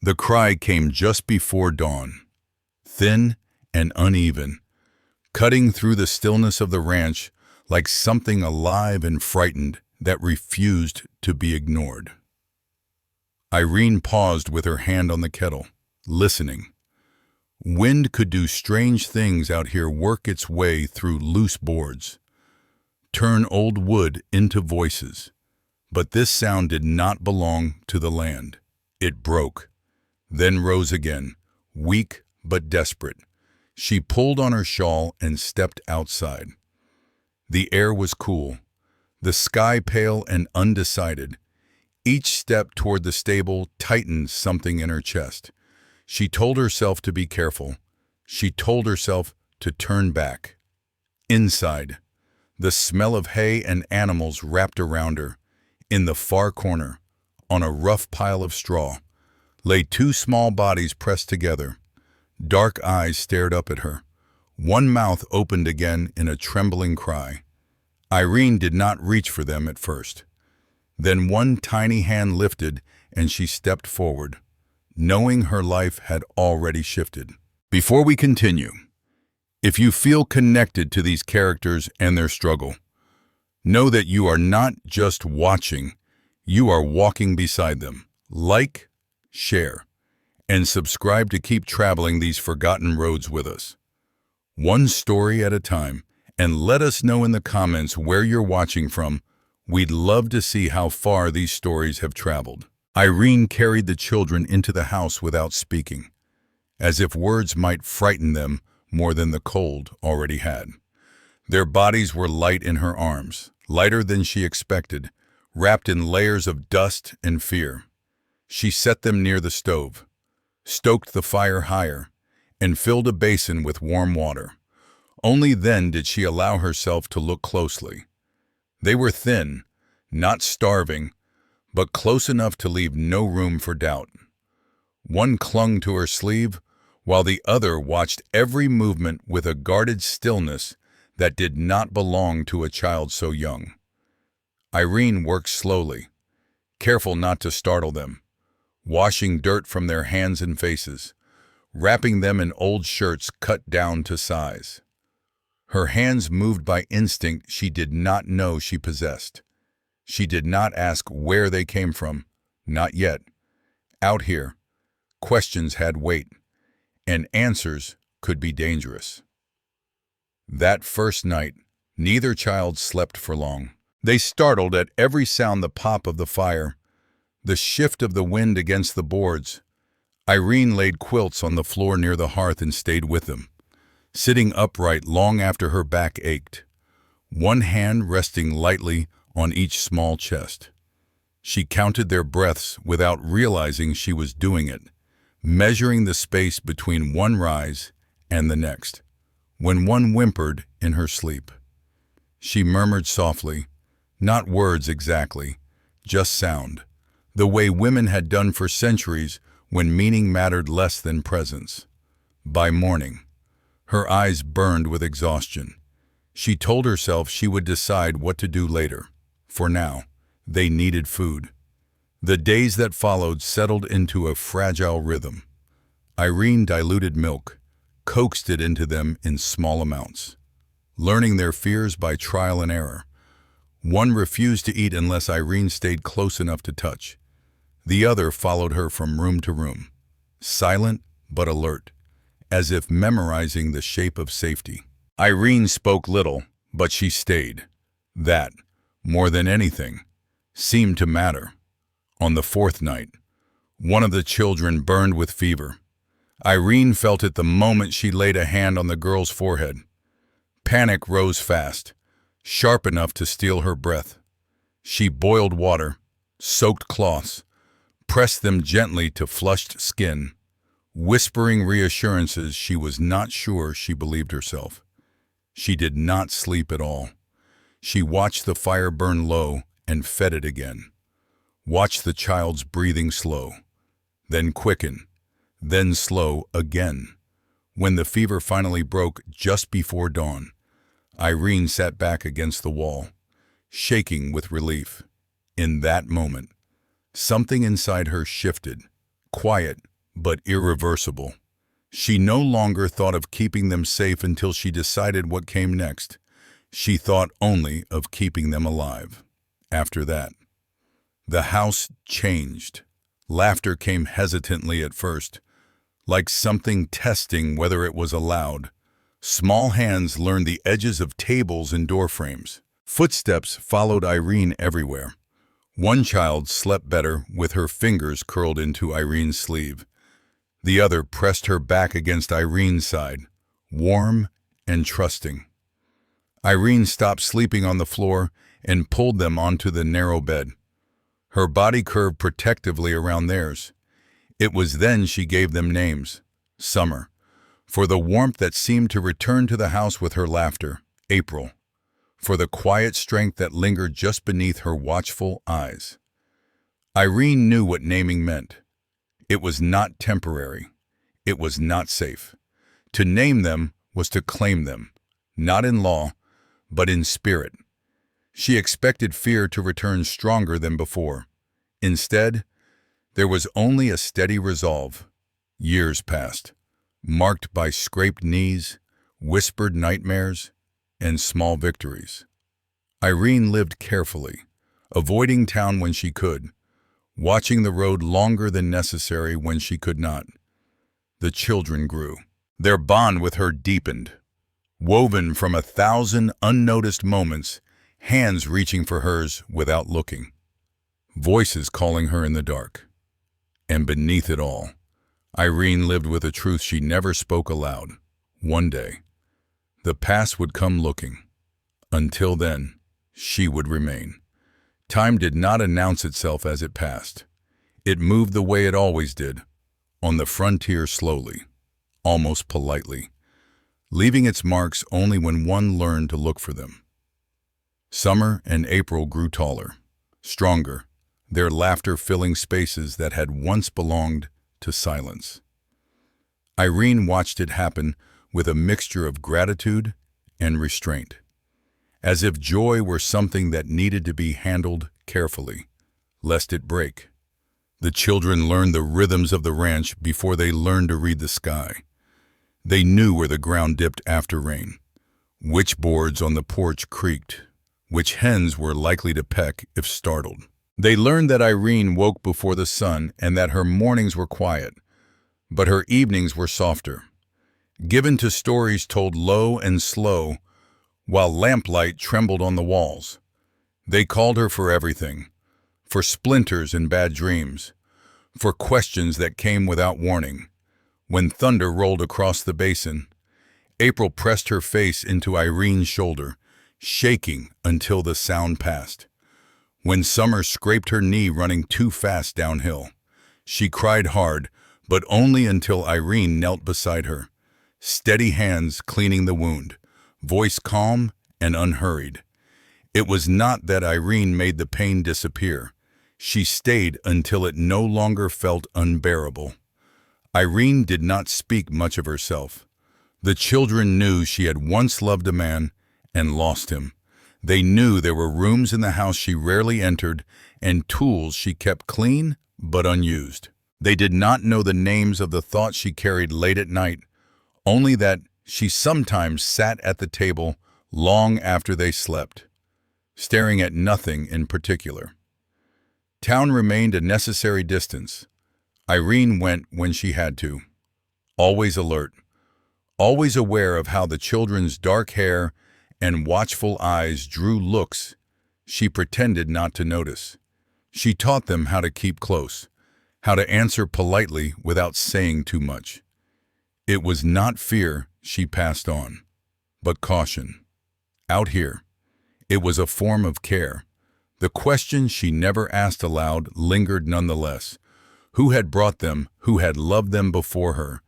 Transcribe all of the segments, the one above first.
The cry came just before dawn, thin and uneven, cutting through the stillness of the ranch like something alive and frightened that refused to be ignored. Irene paused with her hand on the kettle, listening. Wind could do strange things out here, work its way through loose boards, turn old wood into voices. But this sound did not belong to the land. It broke, then rose again, weak but desperate. She pulled on her shawl and stepped outside. The air was cool, the sky pale and undecided. Each step toward the stable tightened something in her chest. She told herself to be careful. She told herself to turn back. Inside, the smell of hay and animals wrapped around her. In the far corner, on a rough pile of straw, lay two small bodies pressed together. Dark eyes stared up at her. One mouth opened again in a trembling cry. Irene did not reach for them at first. Then one tiny hand lifted and she stepped forward, knowing her life had already shifted. Before we continue, if you feel connected to these characters and their struggle, know that you are not just watching, you are walking beside them. Like, share, and subscribe to keep traveling these forgotten roads with us. One story at a time, and let us know in the comments where you're watching from. We'd love to see how far these stories have traveled. Irene carried the children into the house without speaking, as if words might frighten them more than the cold already had. Their bodies were light in her arms, lighter than she expected, wrapped in layers of dust and fear. She set them near the stove, stoked the fire higher, and filled a basin with warm water. Only then did she allow herself to look closely. They were thin, not starving, but close enough to leave no room for doubt. One clung to her sleeve, while the other watched every movement with a guarded stillness that did not belong to a child so young. Irene worked slowly, careful not to startle them, washing dirt from their hands and faces, wrapping them in old shirts cut down to size. Her hands moved by instinct she did not know she possessed. She did not ask where they came from, not yet. Out here, questions had weight, and answers could be dangerous. That first night, neither child slept for long. They startled at every sound, the pop of the fire, the shift of the wind against the boards. Irene laid quilts on the floor near the hearth and stayed with them, sitting upright long after her back ached, one hand resting lightly on each small chest. She counted their breaths without realizing she was doing it, measuring the space between one rise and the next. When one whimpered in her sleep, she murmured softly, not words exactly, just sound, the way women had done for centuries when meaning mattered less than presence. By morning, her eyes burned with exhaustion. She told herself she would decide what to do later. For now, they needed food. The days that followed settled into a fragile rhythm. Irene diluted milk, coaxed it into them in small amounts, learning their fears by trial and error. One refused to eat unless Irene stayed close enough to touch. The other followed her from room to room, silent but alert, as if memorizing the shape of safety. Irene spoke little, but she stayed. That, more than anything, seemed to matter. On the fourth night, one of the children burned with fever. Irene felt it the moment she laid a hand on the girl's forehead. Panic rose fast, sharp enough to steal her breath. She boiled water, soaked cloths, pressed them gently to flushed skin, whispering reassurances she was not sure she believed herself. She did not sleep at all. She watched the fire burn low and fed it again. Watched the child's breathing slow, then quicken, then slow again. When the fever finally broke just before dawn, Irene sat back against the wall, shaking with relief. In that moment, something inside her shifted, quiet but irreversible. She no longer thought of keeping them safe until she decided what came next. She thought only of keeping them alive. After that, the house changed. Laughter came hesitantly at first, like something testing whether it was allowed. Small hands learned the edges of tables and door frames. Footsteps followed Irene everywhere. One child slept better with her fingers curled into Irene's sleeve. The other pressed her back against Irene's side, warm and trusting. Irene stopped sleeping on the floor and pulled them onto the narrow bed. Her body curved protectively around theirs. It was then she gave them names. Summer, for the warmth that seemed to return to the house with her laughter. April, for the quiet strength that lingered just beneath her watchful eyes. Irene knew what naming meant. It was not temporary. It was not safe. To name them was to claim them, not in law, but in spirit. She expected fear to return stronger than before. Instead, there was only a steady resolve. Years passed, marked by scraped knees, whispered nightmares, and small victories. Irene lived carefully, avoiding town when she could, watching the road longer than necessary when she could not. The children grew. Their bond with her deepened, woven from 1,000 unnoticed moments, hands reaching for hers without looking, voices calling her in the dark. And beneath it all, Irene lived with a truth she never spoke aloud. One day, the past would come looking. Until then, she would remain. Time did not announce itself as it passed. It moved the way it always did, on the frontier slowly, almost politely, leaving its marks only when one learned to look for them. Summer and April grew taller, stronger, their laughter filling spaces that had once belonged to silence. Irene watched it happen with a mixture of gratitude and restraint, as if joy were something that needed to be handled carefully, lest it break. The children learned the rhythms of the ranch before they learned to read the sky. They knew where the ground dipped after rain, which boards on the porch creaked, which hens were likely to peck if startled. They learned that Irene woke before the sun and that her mornings were quiet, but her evenings were softer, given to stories told low and slow while lamplight trembled on the walls. They called her for everything, for splinters and bad dreams, for questions that came without warning. When thunder rolled across the basin, April pressed her face into Irene's shoulder, shaking until the sound passed. When Summer scraped her knee running too fast downhill, she cried hard, but only until Irene knelt beside her, steady hands cleaning the wound, voice calm and unhurried. It was not that Irene made the pain disappear. She stayed until it no longer felt unbearable. Irene did not speak much of herself. The children knew she had once loved a man and lost him. They knew there were rooms in the house she rarely entered and tools she kept clean but unused. They did not know the names of the thoughts she carried late at night, only that she sometimes sat at the table long after they slept, staring at nothing in particular. Town remained a necessary distance. Irene went when she had to, always alert, always aware of how the children's dark hair and watchful eyes drew looks she pretended not to notice. She taught them how to keep close, how to answer politely without saying too much. It was not fear she passed on, but caution. Out here, it was a form of care. The question she never asked aloud lingered nonetheless. Who had brought them, who had loved them before her?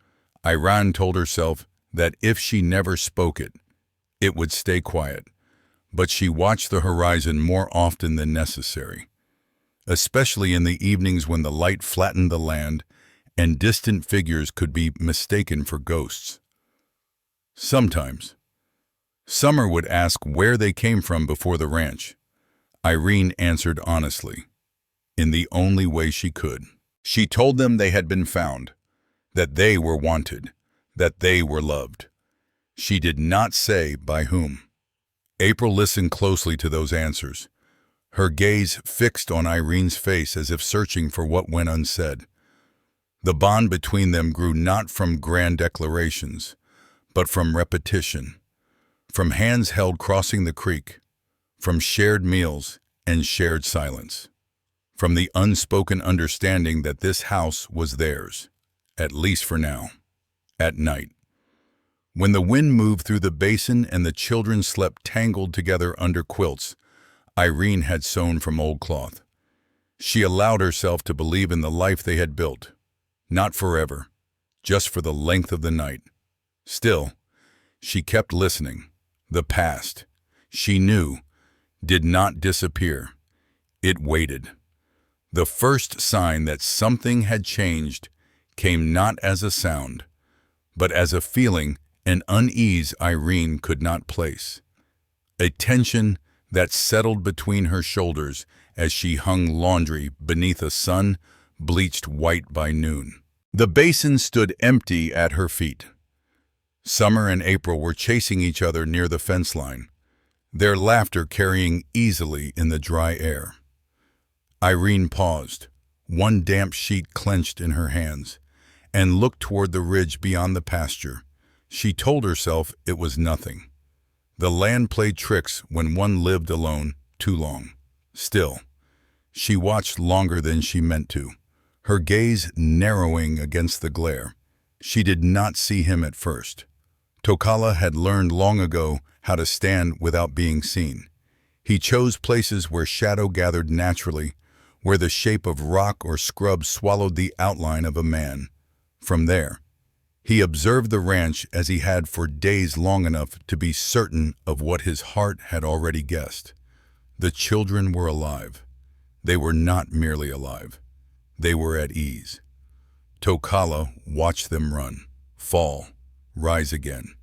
Irene told herself that if she never spoke it, it would stay quiet. But she watched the horizon more often than necessary, especially in the evenings when the light flattened the land and distant figures could be mistaken for ghosts. Sometimes, Summer would ask where they came from before the ranch. Irene answered honestly, in the only way she could. She told them they had been found, that they were wanted, that they were loved. She did not say by whom. April listened closely to those answers, her gaze fixed on Irene's face as if searching for what went unsaid. The bond between them grew not from grand declarations, but from repetition, from hands held crossing the creek, from shared meals and shared silence, from the unspoken understanding that this house was theirs, at least for now, at night. When the wind moved through the basin and the children slept tangled together under quilts Irene had sewn from old cloth, she allowed herself to believe in the life they had built, not forever, just for the length of the night. Still, she kept listening. The past, she knew, did not disappear. It waited. The first sign that something had changed came not as a sound, but as a feeling, an unease Irene could not place. A tension that settled between her shoulders as she hung laundry beneath a sun bleached white by noon. The basin stood empty at her feet. Summer and April were chasing each other near the fence line, their laughter carrying easily in the dry air. Irene paused, one damp sheet clenched in her hands, and looked toward the ridge beyond the pasture. She told herself it was nothing. The land played tricks when one lived alone too long. Still, she watched longer than she meant to, her gaze narrowing against the glare. She did not see him at first. Tokala had learned long ago how to stand without being seen. He chose places where shadow gathered naturally, where the shape of rock or scrub swallowed the outline of a man. From there, he observed the ranch as he had for days long enough to be certain of what his heart had already guessed. The children were alive. They were not merely alive. They were at ease. Tokala watched them run, fall, rise again.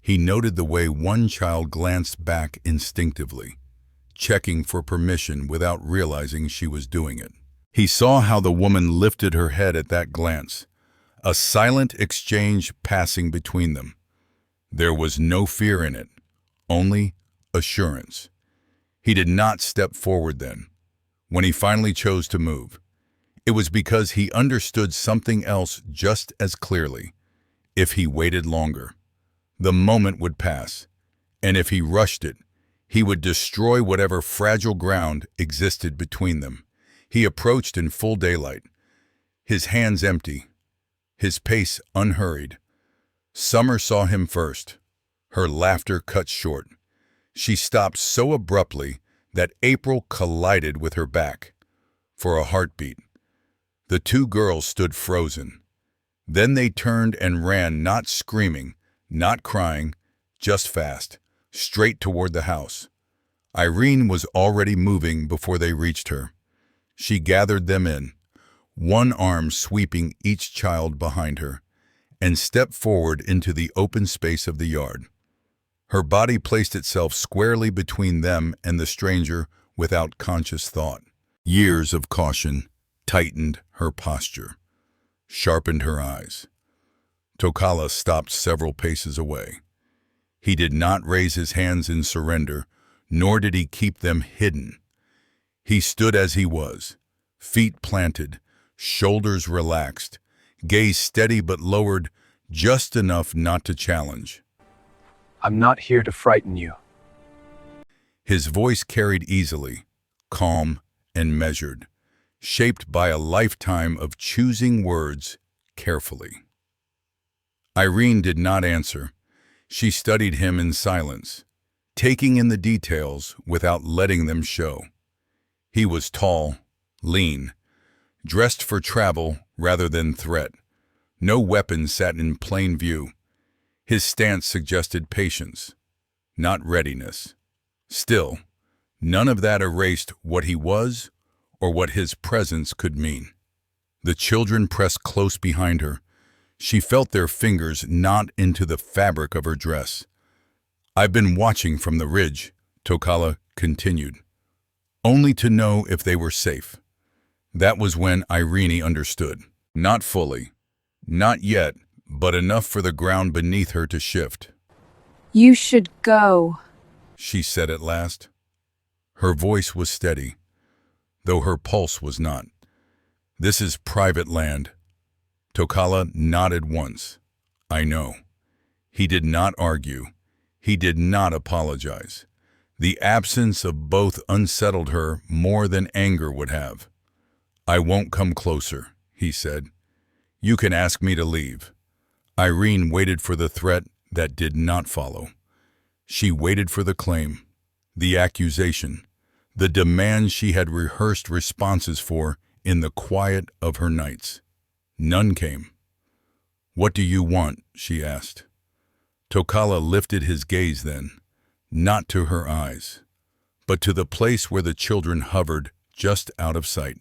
He noted the way one child glanced back instinctively, checking for permission without realizing she was doing it. He saw how the woman lifted her head at that glance, a silent exchange passing between them. There was no fear in it, only assurance. He did not step forward then, when he finally chose to move. It was because he understood something else just as clearly. If he waited longer, the moment would pass, and if he rushed it, he would destroy whatever fragile ground existed between them. He approached in full daylight, his hands empty, his pace unhurried. Summer saw him first. Her laughter cut short. She stopped so abruptly that April collided with her back. For a heartbeat, the two girls stood frozen. Then they turned and ran, not screaming, not crying, just fast, straight toward the house. Irene was already moving before they reached her. She gathered them in, one arm sweeping each child behind her, and stepped forward into the open space of the yard. Her body placed itself squarely between them and the stranger without conscious thought. Years of caution tightened her posture, sharpened her eyes. Tokala stopped several paces away. He did not raise his hands in surrender, nor did he keep them hidden. He stood as he was, feet planted, shoulders relaxed, gaze steady but lowered just enough not to challenge. I'm not here to frighten you. His voice carried easily, calm and measured, shaped by a lifetime of choosing words carefully. Irene did not answer. She studied him in silence, taking in the details without letting them show. He was tall, lean, dressed for travel rather than threat. No weapon sat in plain view. His stance suggested patience, not readiness. Still, none of that erased what he was or what his presence could mean. The children pressed close behind her. She felt their fingers knot into the fabric of her dress. "I've been watching from the ridge," Tokala continued, "only to know if they were safe." That was when Irene understood. Not fully, Not yet, but enough for the ground beneath her to shift, You should go. she said at last. Her voice was steady, though her pulse was not. This is private land. Tokala nodded once. I know. He did not argue. He did not apologize. The absence of both unsettled her more than anger would have. I won't come closer, he said. You can ask me to leave. Irene waited for the threat that did not follow. She waited for the claim, the accusation, the demand she had rehearsed responses for in the quiet of her nights. None came. What do you want? She asked. Tokala lifted his gaze then, not to her eyes, but to the place where the children hovered just out of sight.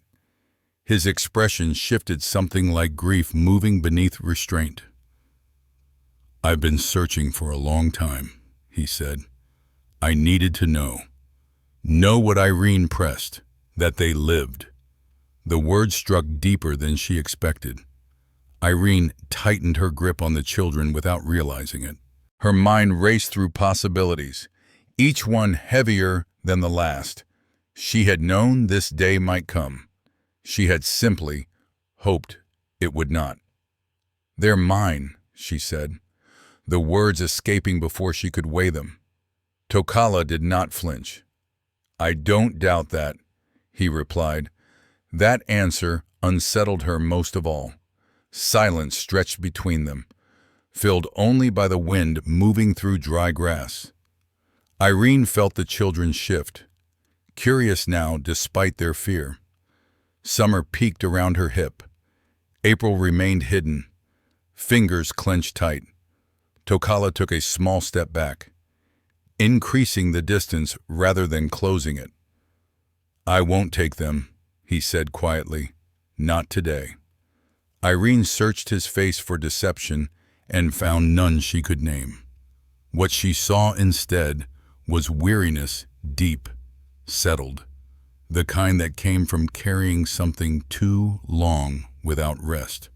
His expression shifted, something like grief moving beneath restraint. I've been searching for a long time, he said. I needed to know. Know what Irene pressed, that they lived. The words struck deeper than she expected. Irene tightened her grip on the children without realizing it. Her mind raced through possibilities, each one heavier than the last. She had known this day might come. She had simply hoped it would not. They're mine, she said, the words escaping before she could weigh them. Tokala did not flinch. I don't doubt that, he replied. That answer unsettled her most of all. Silence stretched between them, filled only by the wind moving through dry grass. Irene felt the children shift, curious now despite their fear. Summer peeked around her hip. April remained hidden, fingers clenched tight. Tokala took a small step back, increasing the distance rather than closing it. I won't take them, he said quietly. Not today. Irene searched his face for deception and found none she could name. What she saw instead was weariness, deep, settled, the kind that came from carrying something too long without rest.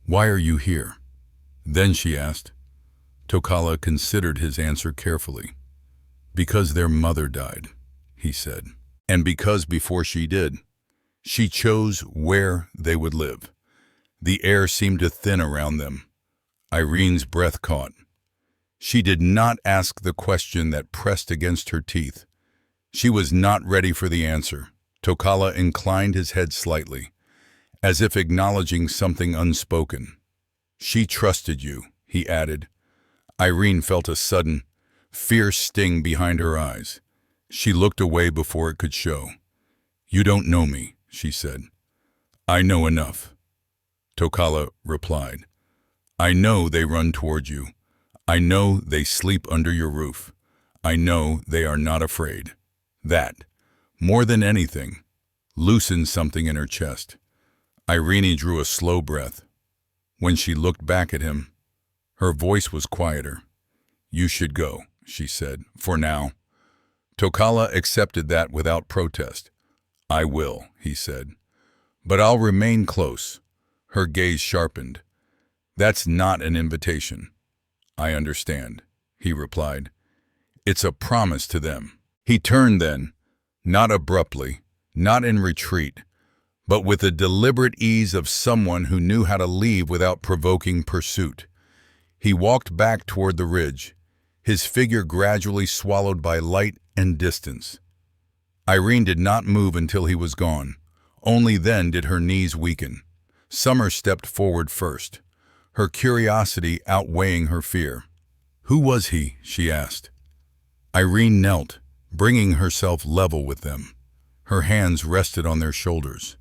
Why are you here? Then she asked. Tokala considered his answer carefully. Because their mother died, he said. And because before she did, she chose where they would live. The air seemed to thin around them. Irene's breath caught. She did not ask the question that pressed against her teeth. She was not ready for the answer. Tokala inclined his head slightly, as if acknowledging something unspoken. She trusted you, he added. Irene felt a sudden, fierce sting behind her eyes. She looked away before it could show. You don't know me, she said. I know enough. Tokala replied. I know they run toward you. I know they sleep under your roof. I know they are not afraid. That, more than anything, loosened something in her chest. Irene drew a slow breath. When she looked back at him, her voice was quieter. You should go, she said, for now. Tokala accepted that without protest. I will, he said. But I'll remain close. Her gaze sharpened. That's not an invitation. I understand, he replied. It's a promise to them. He turned then, not abruptly, not in retreat, but with the deliberate ease of someone who knew how to leave without provoking pursuit. He walked back toward the ridge, his figure gradually swallowed by light and distance. Irene did not move until he was gone. Only then did her knees weaken. Summer stepped forward first, her curiosity outweighing her fear. Who was he? She asked. Irene knelt, bringing herself level with them. Her hands rested on their shoulders,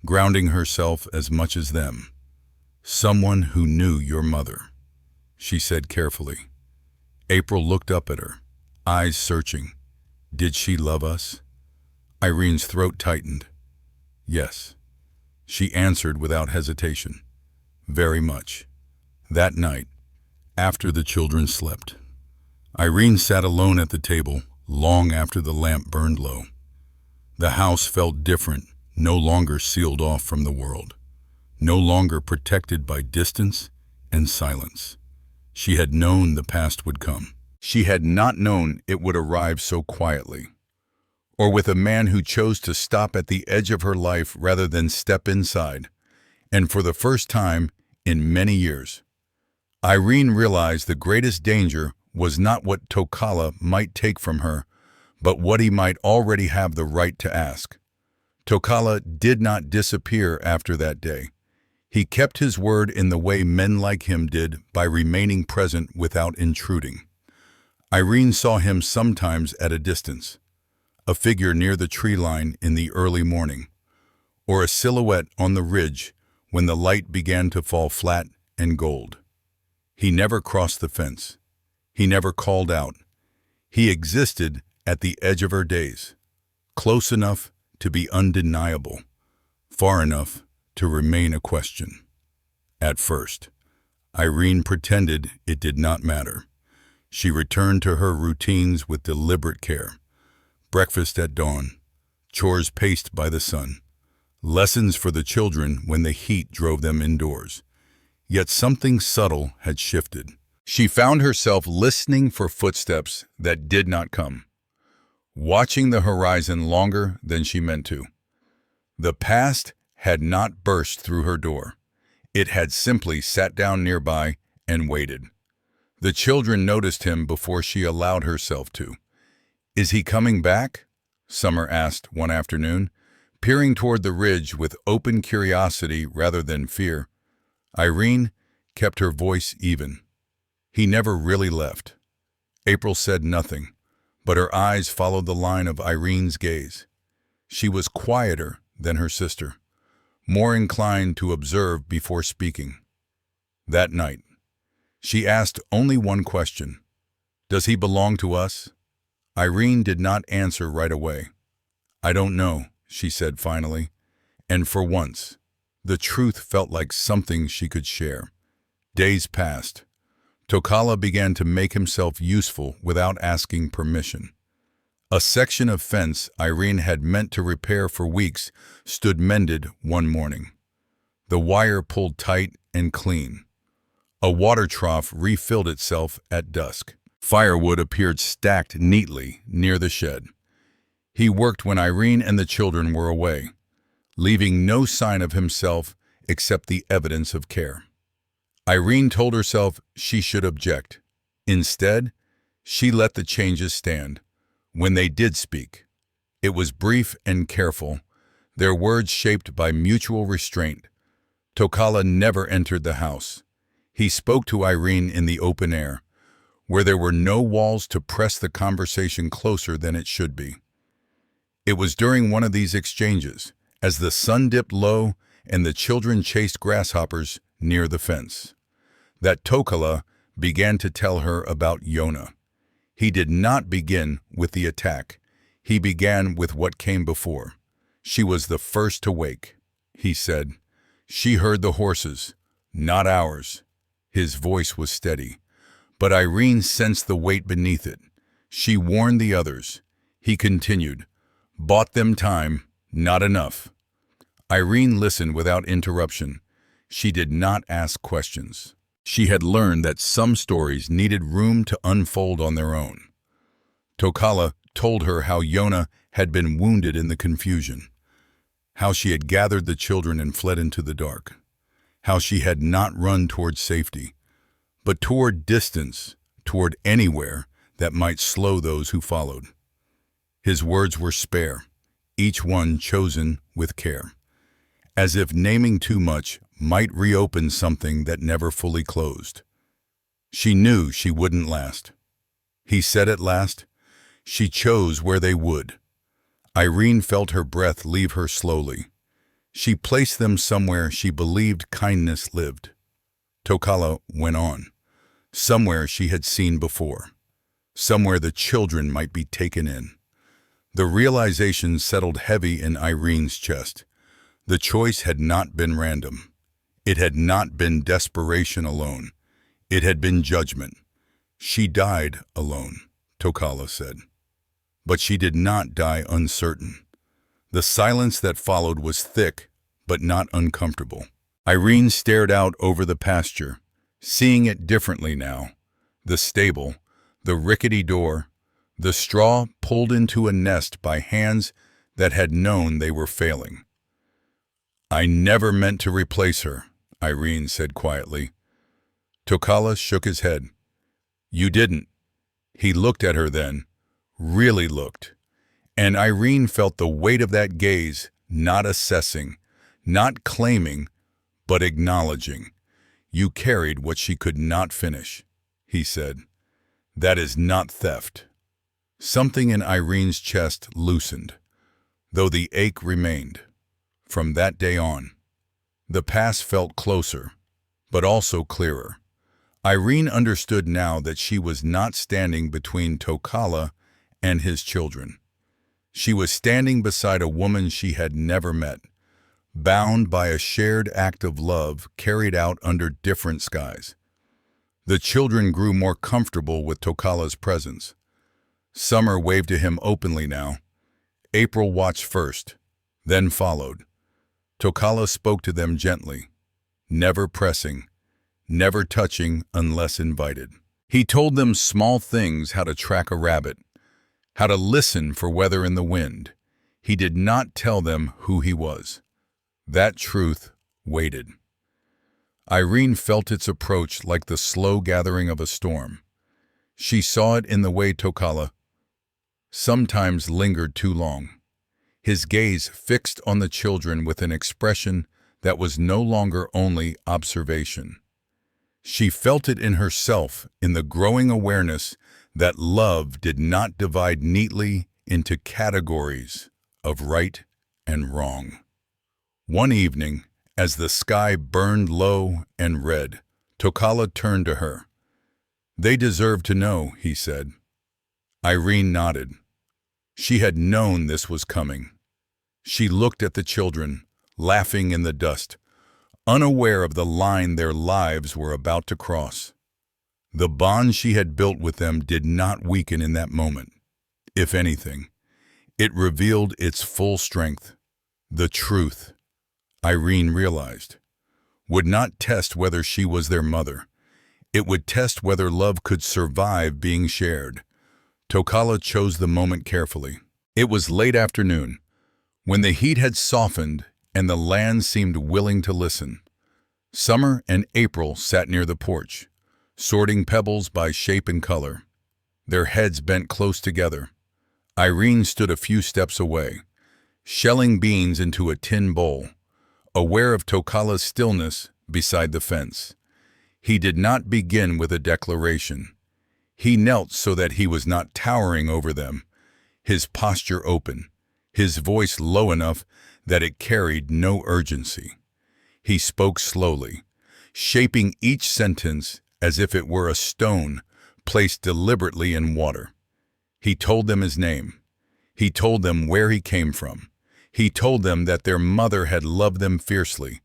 grounding herself as much as them. Someone who knew your mother, she said carefully. April looked up at her, eyes searching. Did she love us? Irene's throat tightened. Yes, she answered without hesitation. Very much. That night, after the children slept, Irene sat alone at the table long after the lamp burned low. The house felt different, no longer sealed off from the world. no longer protected by distance and silence. She had known the past would come. She had not known it would arrive so quietly, or with a man who chose to stop at the edge of her life rather than step inside. And for the first time in many years, Irene realized the greatest danger was not what Tokala might take from her, but what he might already have the right to ask. Tokala did not disappear after that day. He kept his word in the way men like him did, by remaining present without intruding. Irene saw him sometimes at a distance, a figure near the tree line in the early morning, or a silhouette on the ridge when the light began to fall flat and gold. He never crossed the fence. He never called out. He existed at the edge of her days, close enough to be undeniable, far enough to remain a question. At first, Irene pretended it did not matter. She returned to her routines with deliberate care. Breakfast at dawn, chores paced by the sun, lessons for the children when the heat drove them indoors. Yet something subtle had shifted. She found herself listening for footsteps that did not come, watching the horizon longer than she meant to. The past had not burst through her door. It had simply sat down nearby and waited. The children noticed him before she allowed herself to. "Is he coming back?" Summer asked one afternoon, peering toward the ridge with open curiosity rather than fear. Irene kept her voice even. "He never really left." April said nothing, but her eyes followed the line of Irene's gaze. She was quieter than her sister, more inclined to observe before speaking. That night, she asked only one question: "Does he belong to us?" Irene did not answer right away. "I don't know," she said finally, and for once, the truth felt like something she could share. Days passed. Tokala began to make himself useful without asking permission. A section of fence Irene had meant to repair for weeks stood mended one morning. The wire pulled tight and clean. A water trough refilled itself at dusk. Firewood appeared stacked neatly near the shed. He worked when Irene and the children were away, leaving no sign of himself except the evidence of care. Irene told herself she should object. Instead, she let the changes stand. When they did speak, it was brief and careful, their words shaped by mutual restraint. Tokala never entered the house. He spoke to Irene in the open air, where there were no walls to press the conversation closer than it should be. It was during one of these exchanges, as the sun dipped low and the children chased grasshoppers near the fence, that Tokala began to tell her about Yona. He did not begin with the attack. He began with what came before. "She was the first to wake," he said. "She heard the horses, not ours." His voice was steady, but Irene sensed the weight beneath it. She warned the others. He continued, "Bought them time, not enough." Irene listened without interruption. She did not ask questions. She had learned that some stories needed room to unfold on their own. Tokala told her how Yona had been wounded in the confusion, how she had gathered the children and fled into the dark, how she had not run toward safety, but toward distance, toward anywhere that might slow those who followed. His words were spare, each one chosen with care, as if naming too much might reopen something that never fully closed. She knew she wouldn't last. He said at last, "She chose where they would." Irene felt her breath leave her slowly. She placed them somewhere she believed kindness lived. Tokala went on. Somewhere she had seen before. Somewhere the children might be taken in. The realization settled heavy in Irene's chest. The choice had not been random. It had not been desperation alone. It had been judgment. She died alone, Tokala said. But she did not die uncertain. The silence that followed was thick, but not uncomfortable. Irene stared out over the pasture, seeing it differently now. The stable, the rickety door, the straw pulled into a nest by hands that had known they were failing. "I never meant to replace her," Irene said quietly. Tokala shook his head. "You didn't." He looked at her then, really looked. And Irene felt the weight of that gaze, not assessing, not claiming, but acknowledging. "You carried what she could not finish," he said. "That is not theft." Something in Irene's chest loosened, though the ache remained. From that day on, the past felt closer, but also clearer. Irene understood now that she was not standing between Tokala and his children. She was standing beside a woman she had never met, bound by a shared act of love carried out under different skies. The children grew more comfortable with Tokala's presence. Summer waved to him openly now. April watched first, then followed. Tokala spoke to them gently, never pressing, never touching unless invited. He told them small things: how to track a rabbit, how to listen for weather in the wind. He did not tell them who he was. That truth waited. Irene felt its approach like the slow gathering of a storm. She saw it in the way Tokala sometimes lingered too long, his gaze fixed on the children with an expression that was no longer only observation. She felt it in herself, in the growing awareness that love did not divide neatly into categories of right and wrong. One evening, as the sky burned low and red, Tokala turned to her. "They deserve to know," he said. Irene nodded. She had known this was coming. She looked at the children, laughing in the dust, unaware of the line their lives were about to cross. The bond she had built with them did not weaken in that moment. If anything, it revealed its full strength. The truth, Irene realized, would not test whether she was their mother. It would test whether love could survive being shared. Tokala chose the moment carefully. It was late afternoon, when the heat had softened and the land seemed willing to listen. Summer and April sat near the porch, sorting pebbles by shape and color, their heads bent close together. Irene stood a few steps away, shelling beans into a tin bowl, aware of Tokala's stillness beside the fence. He did not begin with a declaration. He knelt so that he was not towering over them, his posture open, his voice low enough that it carried no urgency. He spoke slowly, shaping each sentence as if it were a stone placed deliberately in water. He told them his name. He told them where he came from. He told them that their mother had loved them fiercely,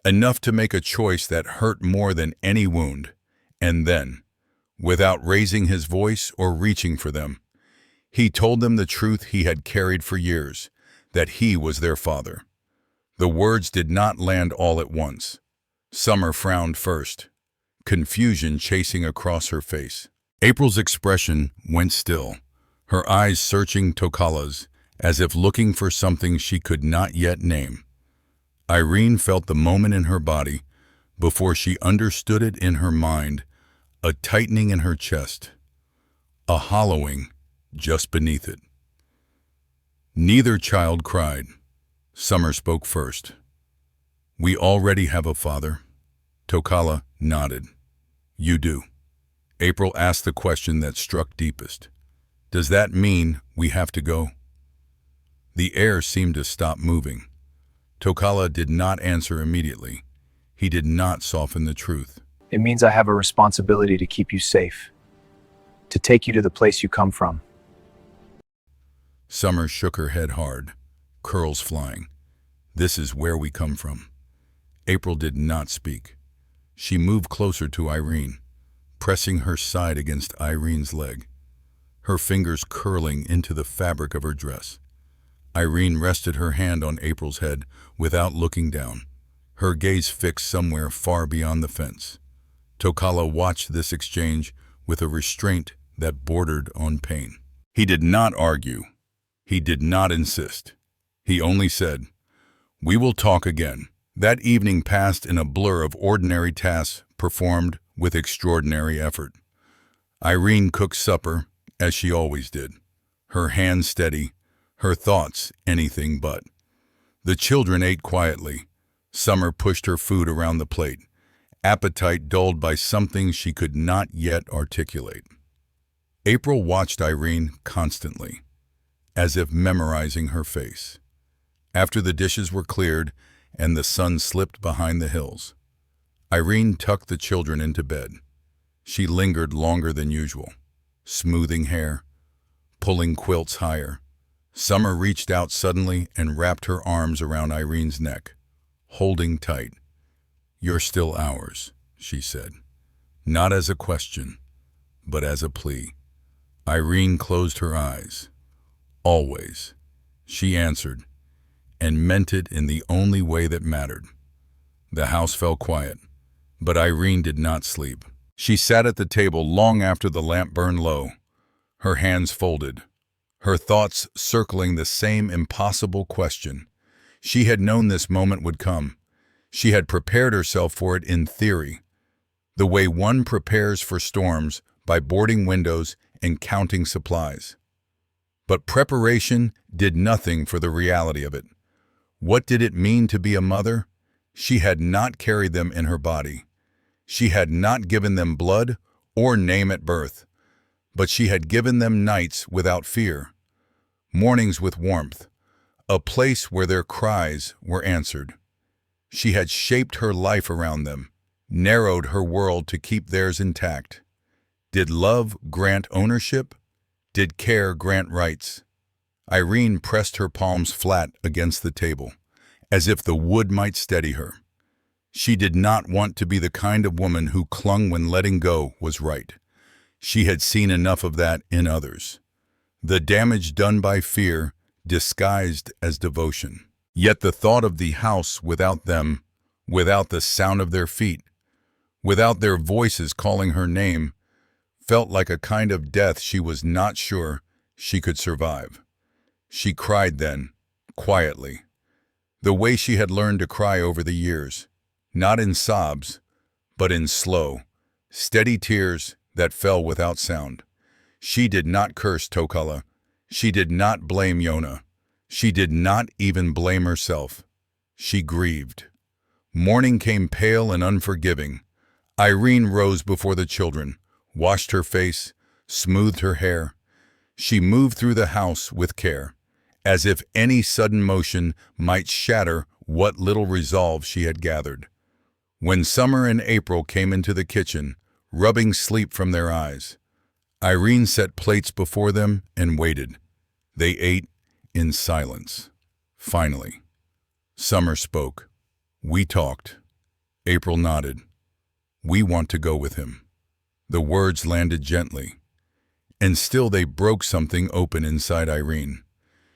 enough to make a choice that hurt more than any wound. And then, without raising his voice or reaching for them, he told them the truth he had carried for years, that he was their father. The words did not land all at once. Summer frowned first, confusion chasing across her face. April's expression went still, her eyes searching Tokala's, as if looking for something she could not yet name. Irene felt the moment in her body, before she understood it in her mind, a tightening in her chest, a hollowing just beneath it. Neither child cried. Summer spoke first. "We already have a father." Tokala nodded. "You do." April asked the question that struck deepest. "Does that mean we have to go?" The air seemed to stop moving. Tokala did not answer immediately. He did not soften the truth. It means I have a responsibility to keep you safe, to take you to the place you come from. Summer shook her head hard, curls flying. "This is where we come from." April did not speak. She moved closer to Irene, pressing her side against Irene's leg, her fingers curling into the fabric of her dress. Irene rested her hand on April's head without looking down, her gaze fixed somewhere far beyond the fence. Tokala watched this exchange with a restraint that bordered on pain. He did not argue. He did not insist. He only said, "We will talk again." That evening passed in a blur of ordinary tasks performed with extraordinary effort. Irene cooked supper, as she always did, her hands steady, her thoughts anything but. The children ate quietly. Summer pushed her food around the plate, appetite dulled by something she could not yet articulate. April watched Irene constantly, as if memorizing her face. After the dishes were cleared and the sun slipped behind the hills, Irene tucked the children into bed. She lingered longer than usual, smoothing hair, pulling quilts higher. Summer reached out suddenly and wrapped her arms around Irene's neck, holding tight. "You're still ours," she said, not as a question, but as a plea. Irene closed her eyes. "Always," she answered, and meant it in the only way that mattered. The house fell quiet, but Irene did not sleep. She sat at the table long after the lamp burned low, her hands folded, her thoughts circling the same impossible question. She had known this moment would come. She had prepared herself for it in theory, the way one prepares for storms by boarding windows and counting supplies. But preparation did nothing for the reality of it. What did it mean to be a mother? She had not carried them in her body. She had not given them blood or name at birth, but she had given them nights without fear, mornings with warmth, a place where their cries were answered. She had shaped her life around them, narrowed her world to keep theirs intact. Did love grant ownership? Did care grant rights? Irene pressed her palms flat against the table, as if the wood might steady her. She did not want to be the kind of woman who clung when letting go was right. She had seen enough of that in others. The damage done by fear, disguised as devotion. Yet the thought of the house without them, without the sound of their feet, without their voices calling her name, felt like a kind of death she was not sure she could survive. She cried then, quietly, the way she had learned to cry over the years, not in sobs, but in slow, steady tears that fell without sound. She did not curse Tokala. She did not blame Yona. She did not even blame herself. She grieved. Morning came pale and unforgiving. Irene rose before the children, washed her face, smoothed her hair. She moved through the house with care, as if any sudden motion might shatter what little resolve she had gathered. When Summer and April came into the kitchen, rubbing sleep from their eyes, Irene set plates before them and waited. They ate in silence. Finally, Summer spoke. "We talked." April nodded. "We want to go with him." The words landed gently, and still they broke something open inside Irene.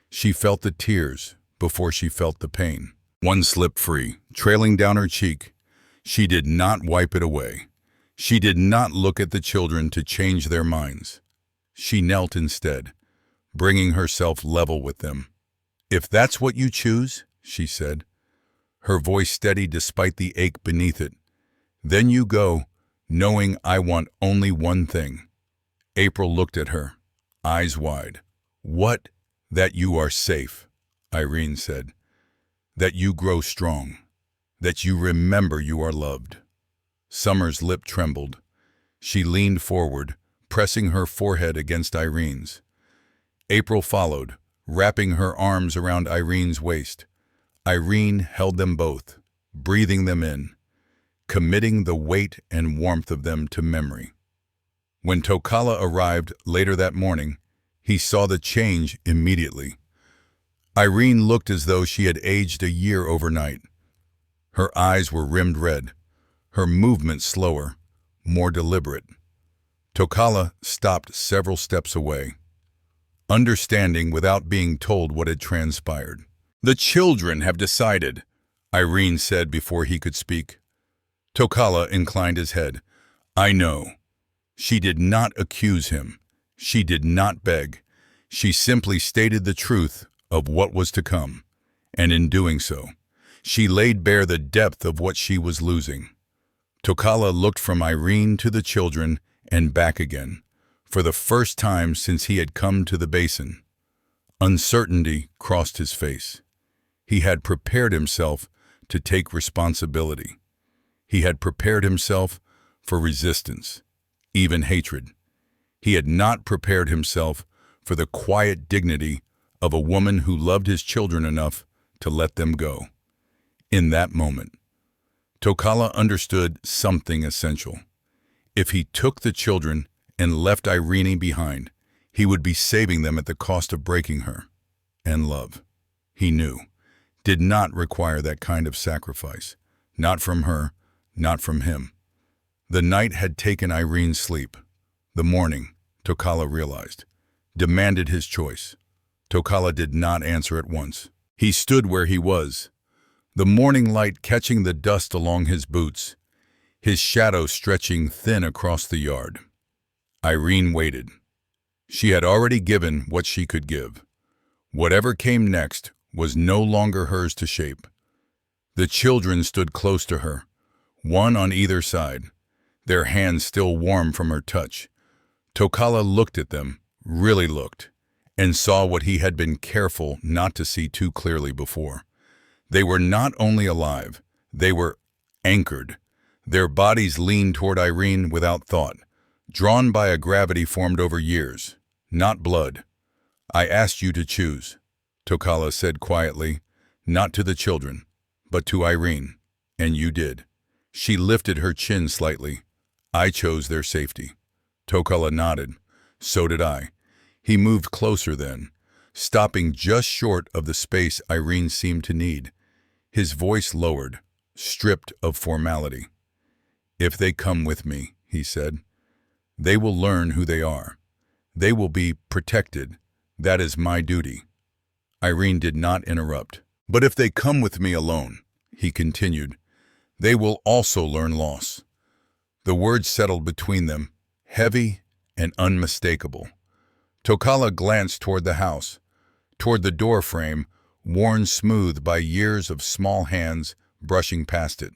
She felt the tears before she felt the pain. One slipped free, trailing down her cheek. She did not wipe it away. She did not look at the children to change their minds. She knelt instead, bringing herself level with them. "If that's what you choose," she said, her voice steady despite the ache beneath it, "then you go, knowing I want only one thing." April looked at her, eyes wide. "What?" "That you are safe," Irene said. "That you grow strong. That you remember you are loved." Summer's lip trembled. She leaned forward, pressing her forehead against Irene's. April followed, wrapping her arms around Irene's waist. Irene held them both, breathing them in, committing the weight and warmth of them to memory. When Tokala arrived later that morning, he saw the change immediately. Irene looked as though she had aged a year overnight. Her eyes were rimmed red, her movements slower, more deliberate. Tokala stopped several steps away, understanding without being told what had transpired. "The children have decided," Irene said before he could speak. Tokala inclined his head. I know. She did not accuse him. She did not beg. She simply stated the truth of what was to come. And in doing so, she laid bare the depth of what she was losing. Tokala looked from Irene to the children and back again, for the first time since he had come to the basin. Uncertainty crossed his face. He had prepared himself to take responsibility. He had prepared himself for resistance, even hatred. He had not prepared himself for the quiet dignity of a woman who loved his children enough to let them go. In that moment, Tokala understood something essential. If he took the children and left Irene behind, he would be saving them at the cost of breaking her. And love, he knew, did not require that kind of sacrifice. Not from her, not from him. The night had taken Irene's sleep. The morning, Tokala realized, demanded his choice. Tokala did not answer at once. He stood where he was, the morning light catching the dust along his boots, his shadow stretching thin across the yard. Irene waited. She had already given what she could give. Whatever came next was no longer hers to shape. The children stood close to her, one on either side, their hands still warm from her touch. Tokala looked at them, really looked, and saw what he had been careful not to see too clearly before. They were not only alive, they were anchored. Their bodies leaned toward Irene without thought, drawn by a gravity formed over years, not blood. I asked you to choose, Tokala said quietly, not to the children, but to Irene, and you did. She lifted her chin slightly. I chose their safety. Tokala nodded. So did I. He moved closer then, stopping just short of the space Irene seemed to need. His voice lowered, stripped of formality. If they come with me, he said, they will learn who they are. They will be protected. That is my duty. Irene did not interrupt. But if they come with me alone, he continued, they will also learn loss. The words settled between them, heavy and unmistakable. Tokala glanced toward the house, toward the door frame, worn smooth by years of small hands brushing past it.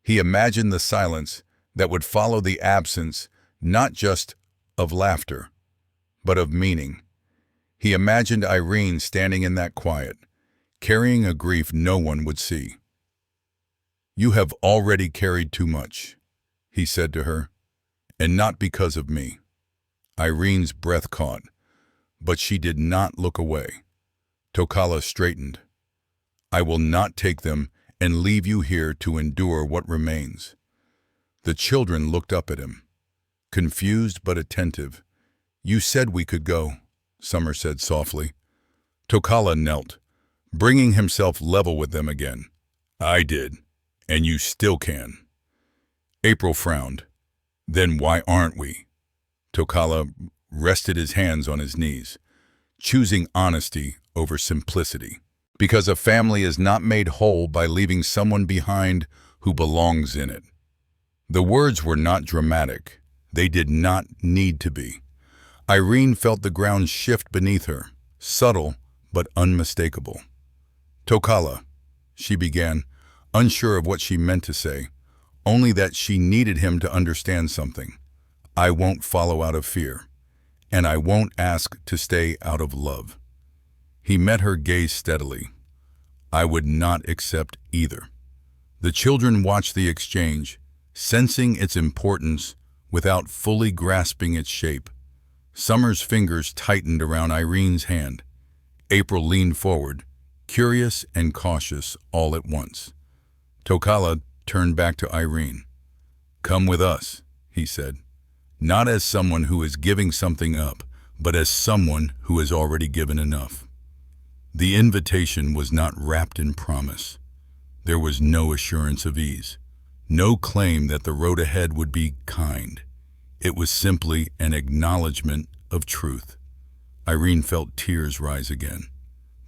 He imagined the silence that would follow the absence, not just of laughter, but of meaning. He imagined Irene standing in that quiet, carrying a grief no one would see. You have already carried too much, he said to her, and not because of me. Irene's breath caught, but she did not look away. Tokala straightened. I will not take them and leave you here to endure what remains. The children looked up at him, confused but attentive. You said we could go, Summer said softly. Tokala knelt, bringing himself level with them again. I did, and you still can. April frowned. Then why aren't we? Tokala rested his hands on his knees, choosing honesty over simplicity. Because a family is not made whole by leaving someone behind who belongs in it. The words were not dramatic. They did not need to be. Irene felt the ground shift beneath her, subtle but unmistakable. Tokala, she began, unsure of what she meant to say, only that she needed him to understand something. I won't follow out of fear, and I won't ask to stay out of love. He met her gaze steadily. I would not accept either. The children watched the exchange, sensing its importance without fully grasping its shape. Summer's fingers tightened around Irene's hand. April leaned forward, curious and cautious all at once. Tokala turned back to Irene. Come with us, he said, not as someone who is giving something up, but as someone who has already given enough. The invitation was not wrapped in promise. There was no assurance of ease, no claim that the road ahead would be kind. It was simply an acknowledgement of truth. Irene felt tears rise again.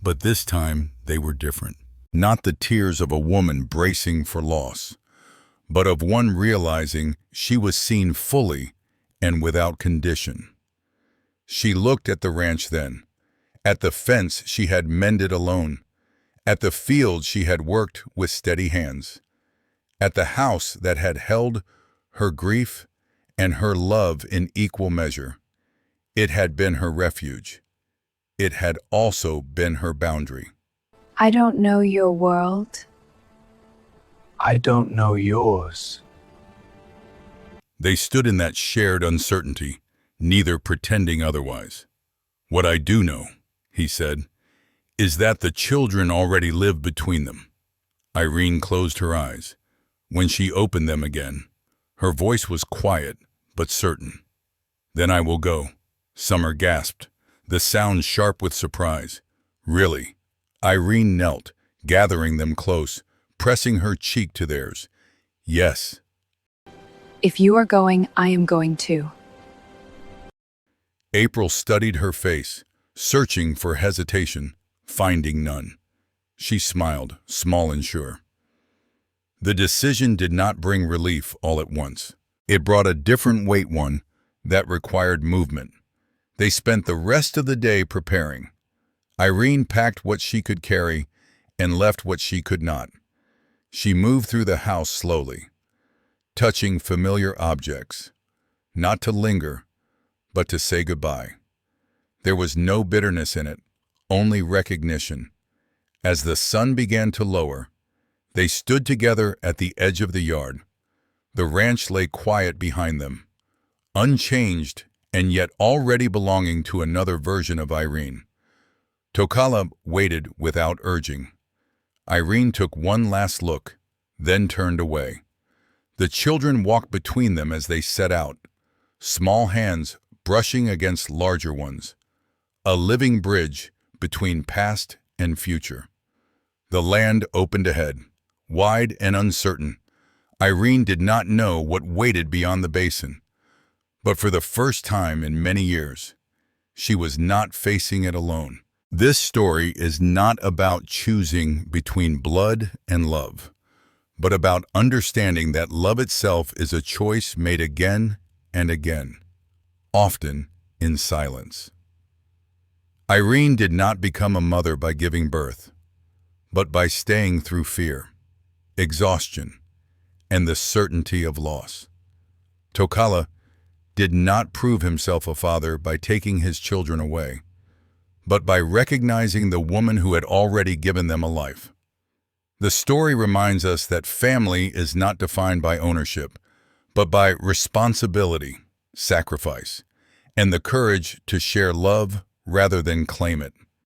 But this time they were different. not the tears of a woman bracing for loss, but of one realizing she was seen fully and without condition. She looked at the ranch then, at the fence she had mended alone, at the field she had worked with steady hands, at the house that had held her grief and her love in equal measure. It had been her refuge. It had also been her boundary. I don't know your world. I don't know yours. They stood in that shared uncertainty, neither pretending otherwise. What I do know, he said, is that the children already live between them. Irene closed her eyes. When she opened them again, her voice was quiet but certain. Then I will go, Summer gasped, the sound sharp with surprise. Really? Irene knelt, gathering them close, pressing her cheek to theirs. Yes. If you are going, I am going too. April studied her face, searching for hesitation, finding none. She smiled, small and sure. The decision did not bring relief all at once. It brought a different weight, one that required movement. They spent the rest of the day preparing. Irene packed what she could carry and left what she could not. She moved through the house slowly, touching familiar objects, not to linger, but to say goodbye. There was no bitterness in it, only recognition. As the sun began to lower, they stood together at the edge of the yard. The ranch lay quiet behind them, unchanged and yet already belonging to another version of Irene. Tokala waited without urging. Irene took one last look, then turned away. The children walked between them as they set out, small hands brushing against larger ones, a living bridge between past and future. The land opened ahead, wide and uncertain. Irene did not know what waited beyond the basin, but for the first time in many years, she was not facing it alone. This story is not about choosing between blood and love, but about understanding that love itself is a choice made again and again, often in silence. Irene did not become a mother by giving birth, but by staying through fear, exhaustion, and the certainty of loss. Tokala did not prove himself a father by taking his children away, but by recognizing the woman who had already given them a life. The story reminds us that family is not defined by ownership, but by responsibility, sacrifice, and the courage to share love rather than claim it.